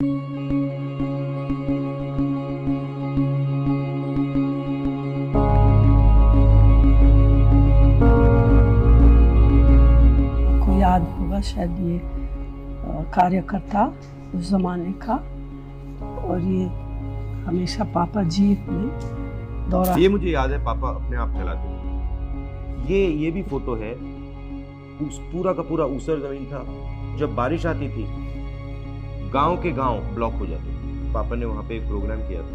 आपको याद होगा शायद ये कार्यकर्ता उस जमाने का, और ये हमेशा पापा जीप में दौरा। ये मुझे याद है, पापा अपने आप चलाते थे। ये भी फोटो है, उस पूरा का पूरा ऊसर जमीन था। जब बारिश आती थी गांव के गांव ब्लॉक हो जाते थे। पापा ने वहाँ पे एक प्रोग्राम किया था,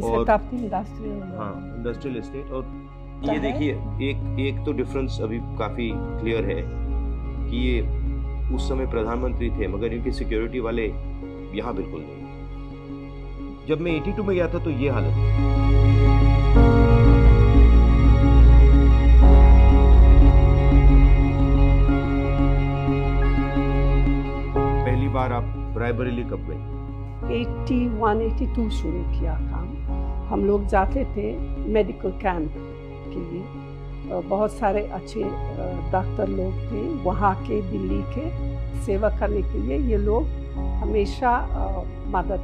और इंडस्ट्रियल एस्टेट। और ये देखिए, एक तो डिफरेंस अभी काफी क्लियर है कि ये उस समय प्रधानमंत्री थे, मगर इनके सिक्योरिटी वाले यहाँ बिल्कुल नहीं। जब मैं 82 में गया था तो ये हालत थी। पहली बार आप रायबरेली कब गए? 81-82 शुरू किया काम। हम लोग जाते थे मेडिकल कैंप के लिए। बहुत सारे अच्छे डॉक्टर लोग थे वहाँ के, दिल्ली के, सेवा करने के लिए ये लोग हमेशा मदद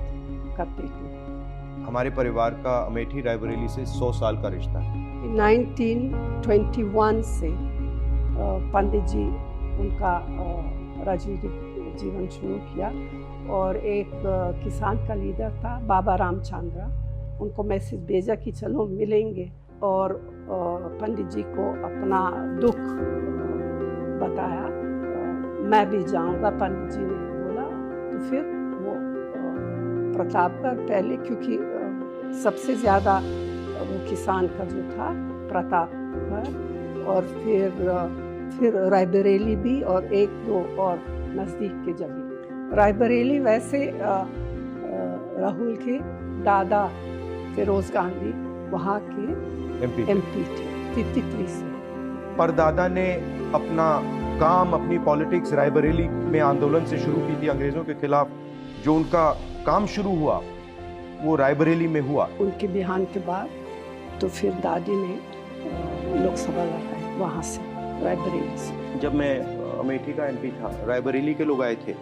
करते थे। हमारे परिवार का अमेठी रायबरेली से 100 साल का रिश्ता है। 1921 से पंडित जी उनका राजनीतिक जीवन शुरू किया, और एक किसान का लीडर था बाबा रामचंद्र, उनको मैसेज भेजा कि चलो मिलेंगे, और पंडित जी को अपना दुख बताया। मैं भी जाऊंगा, पंडित जी ने बोला। तो फिर वो प्रतापगढ़ पहले, क्योंकि सबसे ज़्यादा वो किसान का जो था प्रतापगढ़, और फिर रायबरेली भी, और एक दो और नज़दीक के जगह। रायबरेली वैसे राहुल के दादा फिरोज गांधी वहाँ के एमपी थे 53 से। परदादा ने अपना काम, अपनी पॉलिटिक्स रायबरेली में आंदोलन से शुरू की थी अंग्रेजों के खिलाफ। जो उनका काम शुरू हुआ वो रायबरेली में हुआ। उनके बिहान के बाद तो फिर दादी ने लोकसभा लड़ाई वहाँ से, रायबरेली से। जब मैं अमेठी का एमपी था, रायबरेली के लोग आए थे,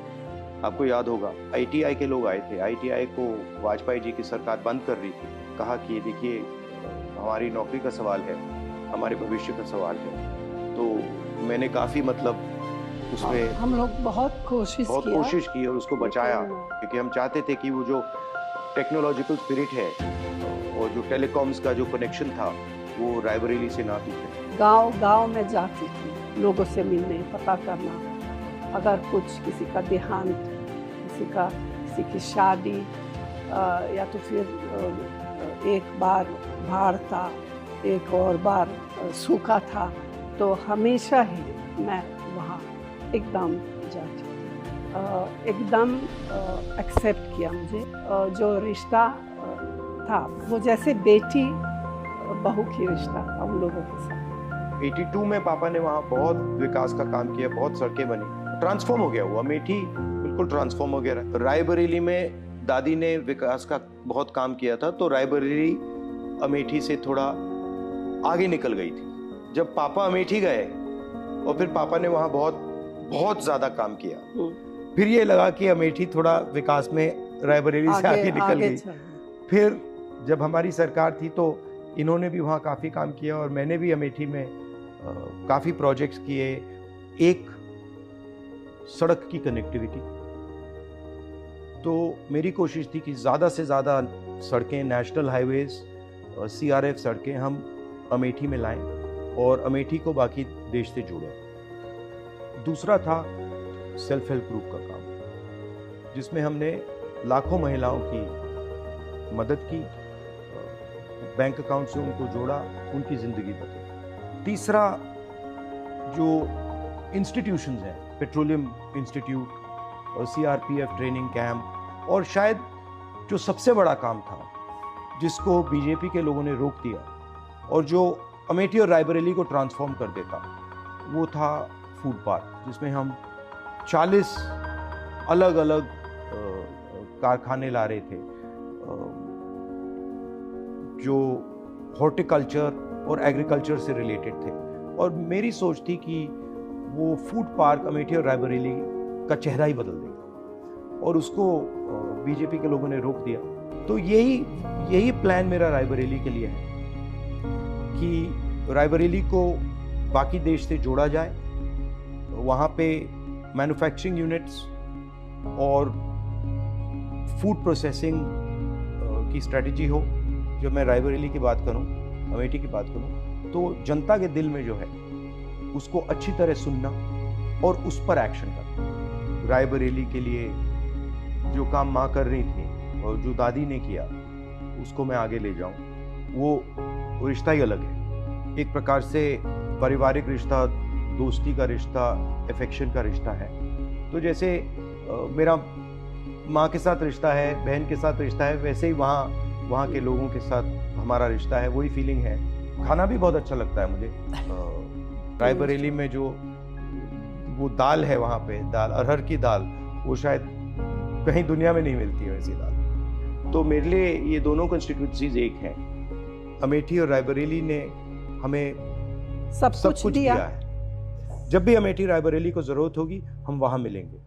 आपको याद होगा। आईटीआई के लोग आए थे। आईटीआई को वाजपेयी जी की सरकार बंद कर रही थी। कहा कि देखिए, हमारी नौकरी का सवाल है, हमारे भविष्य का सवाल है। तो मैंने काफ़ी उसमें हम लोग बहुत कोशिश की और उसको बचाया, क्योंकि हम चाहते थे कि वो जो टेक्नोलॉजिकल स्पिरिट है और जो टेलीकॉम्स का जो कनेक्शन था वो रायबरेली से ना टूटे। गांव में जाती थी लोगों से मिलने, पता करना अगर कुछ किसी का देहांत, किसी की शादी, या तो फिर एक बार बाढ़ था, एक और बार सूखा था, तो हमेशा ही मैं वहाँ एकदम जाती थी। एकदम एक्सेप्ट किया मुझे। जो रिश्ता था वो जैसे बेटी बहू की रिश्ता था उन लोगों के साथ। 82 में पापा ने वहाँ बहुत विकास का काम किया, बहुत सड़कें बनी, ट्रांसफॉर्म हो गया वो अमेठी, बिल्कुल ट्रांसफॉर्म हो गया। रायबरेली में दादी ने विकास का बहुत काम किया था, तो रायबरेली अमेठी से थोड़ा आगे निकल गई थी। जब पापा अमेठी गए और फिर पापा ने वहाँ बहुत ज्यादा काम किया, फिर ये लगा कि अमेठी थोड़ा विकास में रायबरेली से आगे निकल गई। फिर जब हमारी सरकार थी तो इन्होंने भी वहाँ काफ़ी काम किया, और मैंने भी अमेठी में काफ़ी प्रोजेक्ट्स किए। एक सड़क की कनेक्टिविटी, तो मेरी कोशिश थी कि ज़्यादा से ज़्यादा सड़कें, नेशनल हाईवेज, CRF सड़कें हम अमेठी में लाएं और अमेठी को बाकी देश से जोड़ें। दूसरा था सेल्फ हेल्प ग्रुप का काम, जिसमें हमने लाखों महिलाओं की मदद की, बैंक अकाउंट से उनको जोड़ा, उनकी ज़िंदगी बदली। तीसरा, जो इंस्टीट्यूशंस हैं, पेट्रोलियम इंस्टीट्यूट और CRPF ट्रेनिंग कैंप, और शायद जो सबसे बड़ा काम था जिसको बीजेपी के लोगों ने रोक दिया और जो अमेठी और रायबरेली को ट्रांसफॉर्म कर देता, वो था फूड पार्क, जिसमें हम 40 अलग अलग कारखाने ला रहे थे जो हॉर्टिकल्चर और एग्रीकल्चर से रिलेटेड थे। और मेरी सोच थी कि वो फूड पार्क अमेठी और रायबरेली का चेहरा ही बदल देगा। और उसको बीजेपी के लोगों ने रोक दिया। तो यही प्लान मेरा रायबरेली के लिए है कि रायबरेली को बाकी देश से जोड़ा जाए, वहाँ पे मैन्युफैक्चरिंग यूनिट्स और फूड प्रोसेसिंग की स्ट्रेटजी हो। जब मैं रायबरेली की बात करूं, अमेठी की बात करूं, तो जनता के दिल में जो है उसको अच्छी तरह सुनना और उस पर एक्शन करना। रायबरेली के लिए जो काम माँ कर रही थी और जो दादी ने किया उसको मैं आगे ले जाऊं। वो रिश्ता ही अलग है, एक प्रकार से पारिवारिक रिश्ता, दोस्ती का रिश्ता, अफेक्शन का रिश्ता है। तो जैसे मेरा माँ के साथ रिश्ता है, बहन के साथ रिश्ता है, वैसे ही वहाँ के लोगों के साथ हमारा रिश्ता है, वही फीलिंग है। खाना भी बहुत अच्छा लगता है मुझे। रायबरेली में जो वो दाल है, वहाँ पे दाल, अरहर की दाल, वो शायद कहीं दुनिया में नहीं मिलती है वैसी दाल। तो मेरे लिए ये दोनों कॉन्स्टिट्यूंसीज एक हैं। अमेठी और रायबरेली ने हमें सब कुछ दिया है। जब भी अमेठी रायबरेली को जरूरत होगी हम वहाँ मिलेंगे।